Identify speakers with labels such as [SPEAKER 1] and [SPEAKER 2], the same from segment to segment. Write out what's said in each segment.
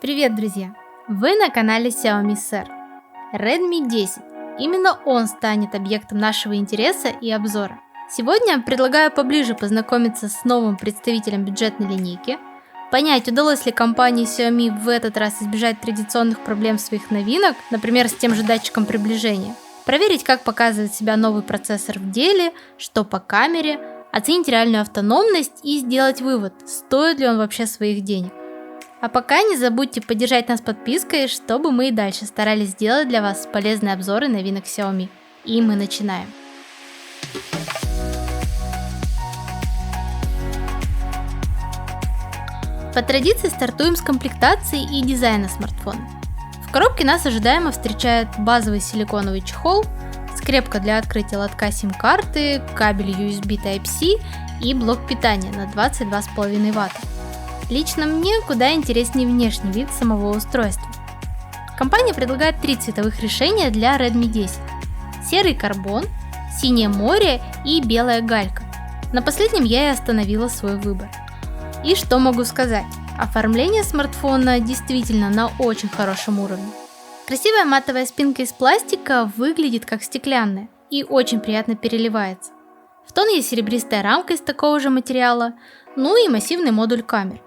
[SPEAKER 1] Привет, друзья! Вы на канале Xiaomi Sir. Redmi 10. Именно он станет объектом нашего интереса и обзора. Сегодня предлагаю поближе познакомиться с новым представителем бюджетной линейки, понять, удалось ли компании Xiaomi в этот раз избежать традиционных проблем своих новинок, например, с тем же датчиком приближения, проверить, как показывает себя новый процессор в деле, что по камере, оценить реальную автономность и сделать вывод, стоит ли он вообще своих денег. А пока не забудьте поддержать нас подпиской, чтобы мы и дальше старались сделать для вас полезные обзоры новинок Xiaomi. И мы начинаем. По традиции стартуем с комплектации и дизайна смартфона. В коробке нас ожидаемо встречает базовый силиконовый чехол, скрепка для открытия лотка сим-карты, кабель USB Type-C и блок питания на 22,5 Вт. Лично мне куда интереснее внешний вид самого устройства. Компания предлагает три цветовых решения для Redmi 10. Серый карбон, синее море и белая галька. На последнем я и остановила свой выбор. И что могу сказать? Оформление смартфона действительно на очень хорошем уровне. Красивая матовая спинка из пластика выглядит как стеклянная и очень приятно переливается. В тон есть серебристая рамка из такого же материала, ну и массивный модуль камер.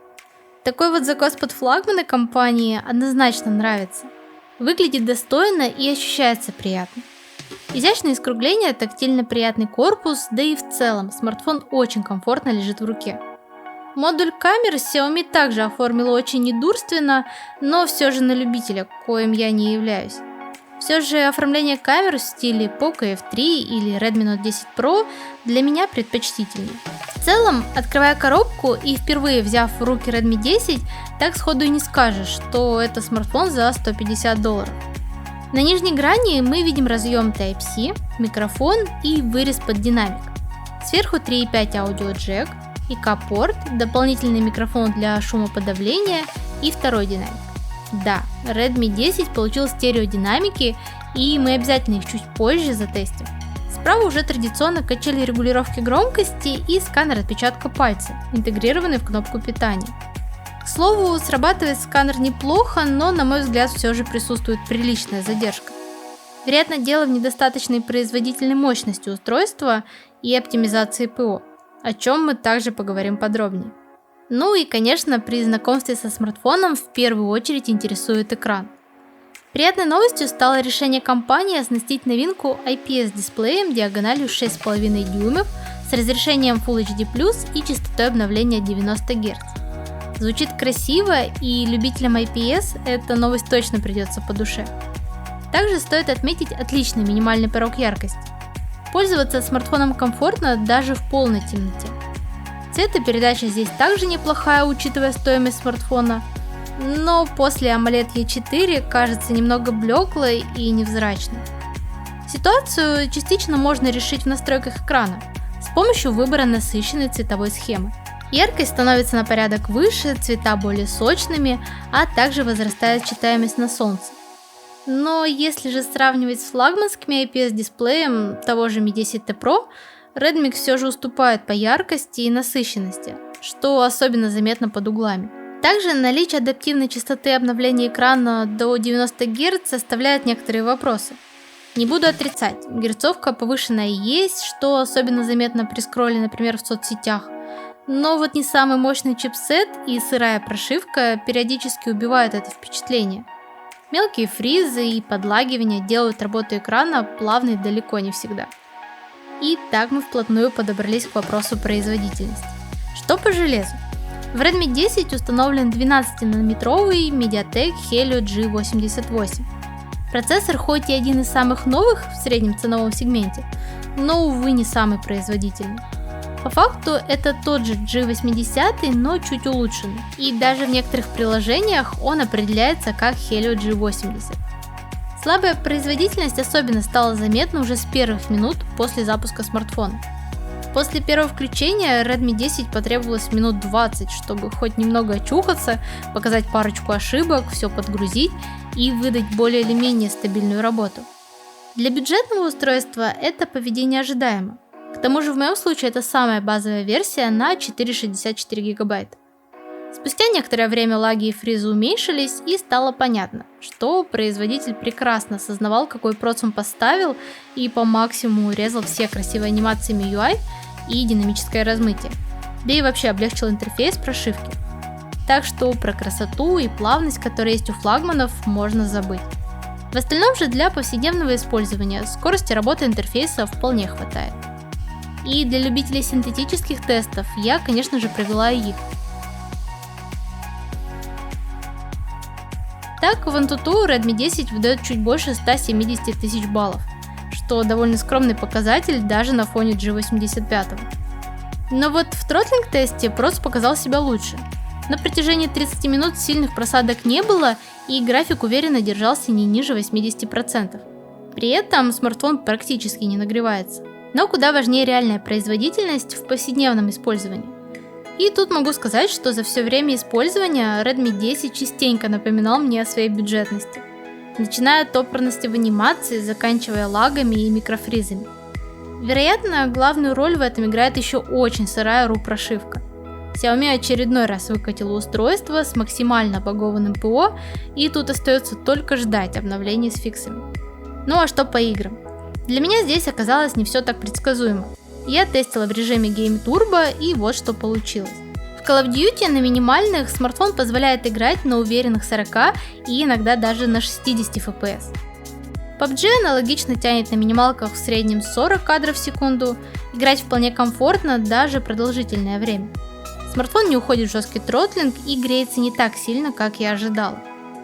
[SPEAKER 1] Такой вот закос под флагманы компании однозначно нравится. Выглядит достойно и ощущается приятно. Изящные скругления, тактильно приятный корпус, да и в целом смартфон очень комфортно лежит в руке. Модуль камеры Xiaomi также оформила очень недурственно, но все же на любителя, коим я не являюсь. Все же оформление камер в стиле Poco F3 или Redmi Note 10 Pro для меня предпочтительнее. В целом, открывая коробку и впервые взяв в руки Redmi 10, так сходу и не скажешь, что это смартфон за $150. На нижней грани мы видим разъем Type-C, микрофон и вырез под динамик. Сверху 3.5 аудиоджек, ИК-порт, дополнительный микрофон для шумоподавления и второй динамик. Да, Redmi 10 получил стереодинамики, и мы обязательно их чуть позже затестим. Справа уже традиционно качели регулировки громкости и сканер отпечатка пальца, интегрированный в кнопку питания. К слову, срабатывает сканер неплохо, но на мой взгляд все же присутствует приличная задержка. Вероятно, дело в недостаточной производительной мощности устройства и оптимизации ПО, о чем мы также поговорим подробнее. Ну и, конечно, при знакомстве со смартфоном в первую очередь интересует экран. Приятной новостью стало решение компании оснастить новинку IPS-дисплеем диагональю 6,5 дюймов с разрешением Full HD+, и частотой обновления 90 Гц. Звучит красиво, и любителям IPS эта новость точно придется по душе. Также стоит отметить отличный минимальный порог яркости. Пользоваться смартфоном комфортно даже в полной темноте. Цветопередача здесь также неплохая, учитывая стоимость смартфона, но после AMOLED E4 кажется немного блеклой и невзрачной. Ситуацию частично можно решить в настройках экрана с помощью выбора насыщенной цветовой схемы. Яркость становится на порядок выше, цвета более сочными, а также возрастает читаемость на солнце. Но если же сравнивать с флагманским IPS-дисплеем того же Mi 10T Pro, Redmi все же уступает по яркости и насыщенности, что особенно заметно под углами. Также наличие адаптивной частоты обновления экрана до 90 Гц оставляет некоторые вопросы. Не буду отрицать, герцовка повышенная есть, что особенно заметно при скролле, например, в соцсетях. Но вот не самый мощный чипсет и сырая прошивка периодически убивают это впечатление. Мелкие фризы и подлагивания делают работу экрана плавной далеко не всегда. И так мы вплотную подобрались к вопросу производительности. Что по железу? В Redmi 10 установлен 12-нанометровый MediaTek Helio G88. Процессор хоть и один из самых новых в среднем ценовом сегменте, но, увы, не самый производительный. По факту это тот же G80, но чуть улучшенный, и даже в некоторых приложениях он определяется как Helio G80. Слабая производительность особенно стала заметна уже с первых минут после запуска смартфона. После первого включения Redmi 10 потребовалось минут 20, чтобы хоть немного очухаться, показать парочку ошибок, все подгрузить и выдать более или менее стабильную работу. Для бюджетного устройства это поведение ожидаемо. К тому же в моем случае это самая базовая версия на 4,64 ГБ. Спустя некоторое время лаги и фризы уменьшились, и стало понятно, что производитель прекрасно осознавал, какой проц он поставил, и по максимуму урезал все красивые анимации MIUI и динамическое размытие, да и вообще облегчил интерфейс прошивки. Так что про красоту и плавность, которые есть у флагманов, можно забыть. В остальном же для повседневного использования скорости работы интерфейса вполне хватает. И для любителей синтетических тестов я, конечно же, провела их. Так, в Antutu Redmi 10 выдает чуть больше 170 тысяч баллов, что довольно скромный показатель даже на фоне G85. Но вот в тротлинг-тесте проц показал себя лучше. На протяжении 30 минут сильных просадок не было, и график уверенно держался не ниже 80%. При этом смартфон практически не нагревается. Но куда важнее реальная производительность в повседневном использовании. И тут могу сказать, что за все время использования Redmi 10 частенько напоминал мне о своей бюджетности. Начиная от топорности в анимации, заканчивая лагами и микрофризами. Вероятно, главную роль в этом играет еще очень сырая RU-прошивка. Xiaomi очередной раз выкатила устройство с максимально багованным ПО, и тут остается только ждать обновлений с фиксами. Ну а что по играм? Для меня здесь оказалось не все так предсказуемо. Я тестила в режиме Game Turbo, и вот что получилось. В Call of Duty на минимальных смартфон позволяет играть на уверенных 40 и иногда даже на 60 FPS. PUBG аналогично тянет на минималках в среднем 40 кадров в секунду, играть вполне комфортно даже продолжительное время. Смартфон не уходит в жесткий тротлинг и греется не так сильно, как я ожидала.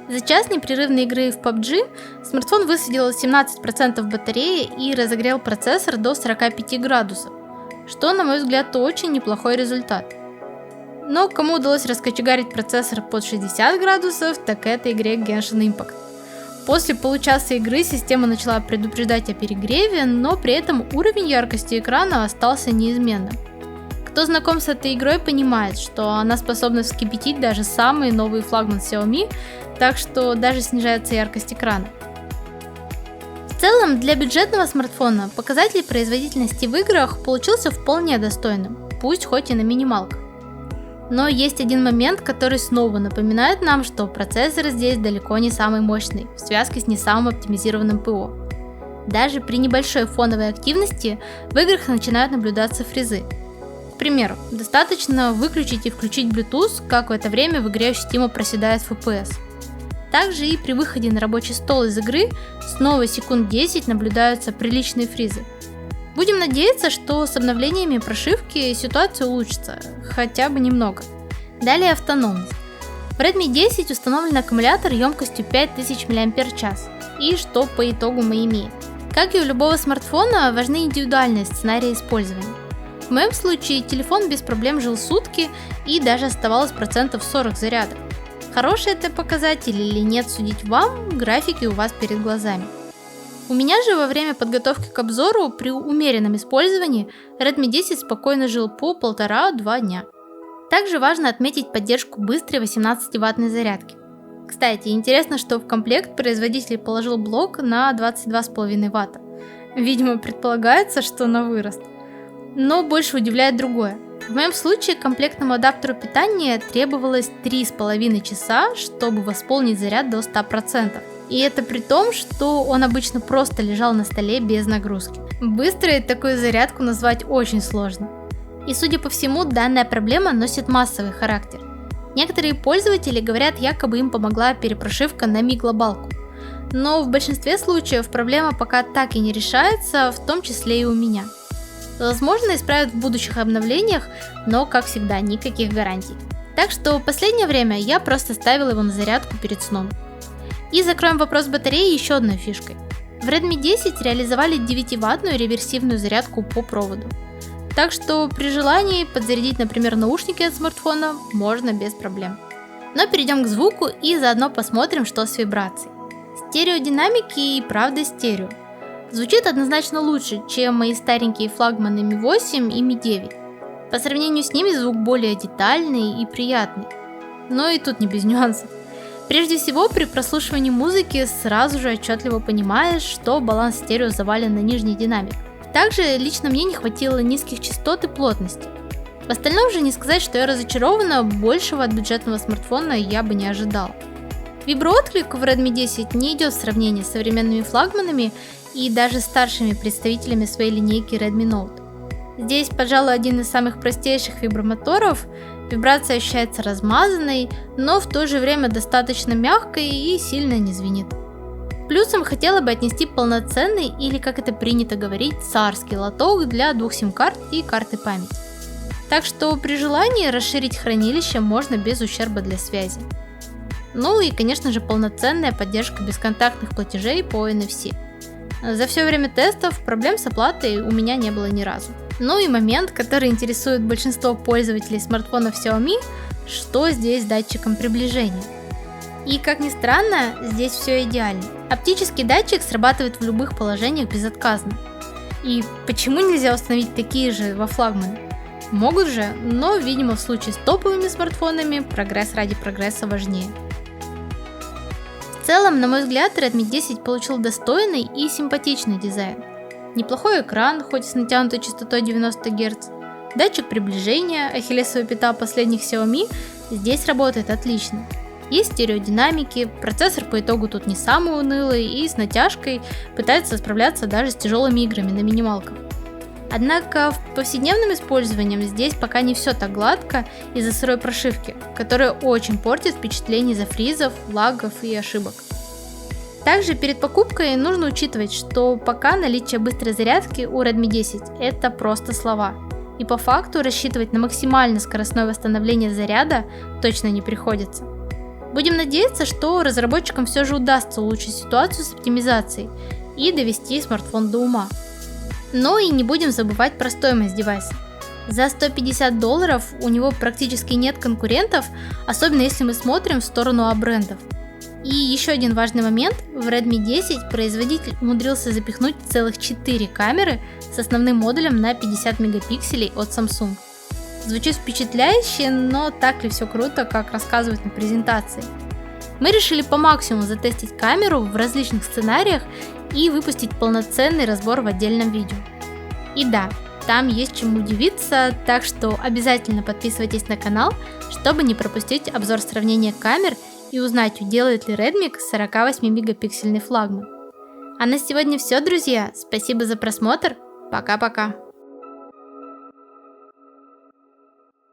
[SPEAKER 1] За час непрерывной игры в PUBG смартфон высадил 17% батареи и разогрел процессор до 45 градусов, что, на мой взгляд, очень неплохой результат. Но кому удалось раскочегарить процессор под 60 градусов, так это игре Genshin Impact. После получаса игры система начала предупреждать о перегреве, но при этом уровень яркости экрана остался неизменным. Кто знаком с этой игрой, понимает, что она способна вскипятить даже самый новый флагман Xiaomi, так что даже снижается яркость экрана. В целом, для бюджетного смартфона показатель производительности в играх получился вполне достойным, пусть хоть и на минималках. Но есть один момент, который снова напоминает нам, что процессор здесь далеко не самый мощный, в связке с не самым оптимизированным ПО. Даже при небольшой фоновой активности в играх начинают наблюдаться фризы. К примеру, достаточно выключить и включить Bluetooth, как в это время в игре ощутимо проседает FPS. Также и при выходе на рабочий стол из игры снова секунд 10 наблюдаются приличные фризы. Будем надеяться, что с обновлениями прошивки ситуация улучшится, хотя бы немного. Далее автономность. В Redmi 10 установлен аккумулятор емкостью 5000 мАч, и что по итогу мы имеем. Как и у любого смартфона, важны индивидуальные сценарии использования. В моем случае телефон без проблем жил сутки и даже оставалось процентов 40 заряда. Хороший это показатель или нет, судить вам, графики у вас перед глазами. У меня же во время подготовки к обзору при умеренном использовании Redmi 10 спокойно жил по 1,5-2 дня. Также важно отметить поддержку быстрой 18-ваттной зарядки. Кстати, интересно, что в комплект производитель положил блок на 22,5 Вт. Видимо, предполагается, что на вырост. Но больше удивляет другое. В моем случае комплектному адаптеру питания требовалось 3,5 часа, чтобы восполнить заряд до 100%. И это при том, что он обычно просто лежал на столе без нагрузки. Быстрой такую зарядку назвать очень сложно. И судя по всему, данная проблема носит массовый характер. Некоторые пользователи говорят, якобы им помогла перепрошивка на Mi глобалку. Но в большинстве случаев проблема пока так и не решается, в том числе и у меня. Возможно, исправят в будущих обновлениях, но, как всегда, никаких гарантий. Так что в последнее время я просто ставила его на зарядку перед сном. И закроем вопрос батареи еще одной фишкой. В Redmi 10 реализовали 9-ваттную реверсивную зарядку по проводу. Так что при желании подзарядить, например, наушники от смартфона можно без проблем. Но перейдем к звуку и заодно посмотрим, что с вибрацией. Стереодинамики и правда стерео. Звучит однозначно лучше, чем мои старенькие флагманы Mi 8 и Mi 9. По сравнению с ними звук более детальный и приятный. Но и тут не без нюансов. Прежде всего, при прослушивании музыки сразу же отчетливо понимаешь, что баланс стерео завален на нижний динамик. Также лично мне не хватило низких частот и плотности. В остальном же не сказать, что я разочарована, большего от бюджетного смартфона я бы не ожидала. Виброотклик в Redmi 10 не идет в сравнение с современными флагманами и даже старшими представителями своей линейки Redmi Note. Здесь, пожалуй, один из самых простейших вибромоторов, вибрация ощущается размазанной, но в то же время достаточно мягкой и сильно не звенит. Плюсом хотела бы отнести полноценный, или как это принято говорить, царский лоток для 2 сим-карт и карты памяти. Так что при желании расширить хранилище можно без ущерба для связи. Ну и, конечно же, полноценная поддержка бесконтактных платежей по NFC. За все время тестов проблем с оплатой у меня не было ни разу. Ну и момент, который интересует большинство пользователей смартфонов Xiaomi, что здесь с датчиком приближения. И как ни странно, здесь все идеально. Оптический датчик срабатывает в любых положениях безотказно. И почему нельзя установить такие же во флагманы? Могут же, но, видимо, в случае с топовыми смартфонами прогресс ради прогресса важнее. В целом, на мой взгляд, Redmi 10 получил достойный и симпатичный дизайн. Неплохой экран, хоть и с натянутой частотой 90 Гц. Датчик приближения, ахиллесова пята последних Xiaomi, здесь работает отлично. Есть стереодинамики, процессор по итогу тут не самый унылый и с натяжкой пытается справляться даже с тяжелыми играми на минималках. Однако в повседневном использовании здесь пока не все так гладко из-за сырой прошивки, которая очень портит впечатление из-за фризов, лагов и ошибок. Также перед покупкой нужно учитывать, что пока наличие быстрой зарядки у Redmi 10 это просто слова, и по факту рассчитывать на максимально скоростное восстановление заряда точно не приходится. Будем надеяться, что разработчикам все же удастся улучшить ситуацию с оптимизацией и довести смартфон до ума. Но и не будем забывать про стоимость девайса. За $150 у него практически нет конкурентов, особенно если мы смотрим в сторону брендов. И еще один важный момент, в Redmi 10 производитель умудрился запихнуть целых 4 камеры с основным модулем на 50 мегапикселей от Samsung. Звучит впечатляюще, но так ли все круто, как рассказывают на презентации? Мы решили по максимуму затестить камеру в различных сценариях и выпустить полноценный разбор в отдельном видео. И да, там есть чему удивиться, так что обязательно подписывайтесь на канал, чтобы не пропустить обзор сравнения камер и узнать, уделает ли Redmi 48-мегапиксельный флагман. А на сегодня все, друзья. Спасибо за просмотр. Пока-пока.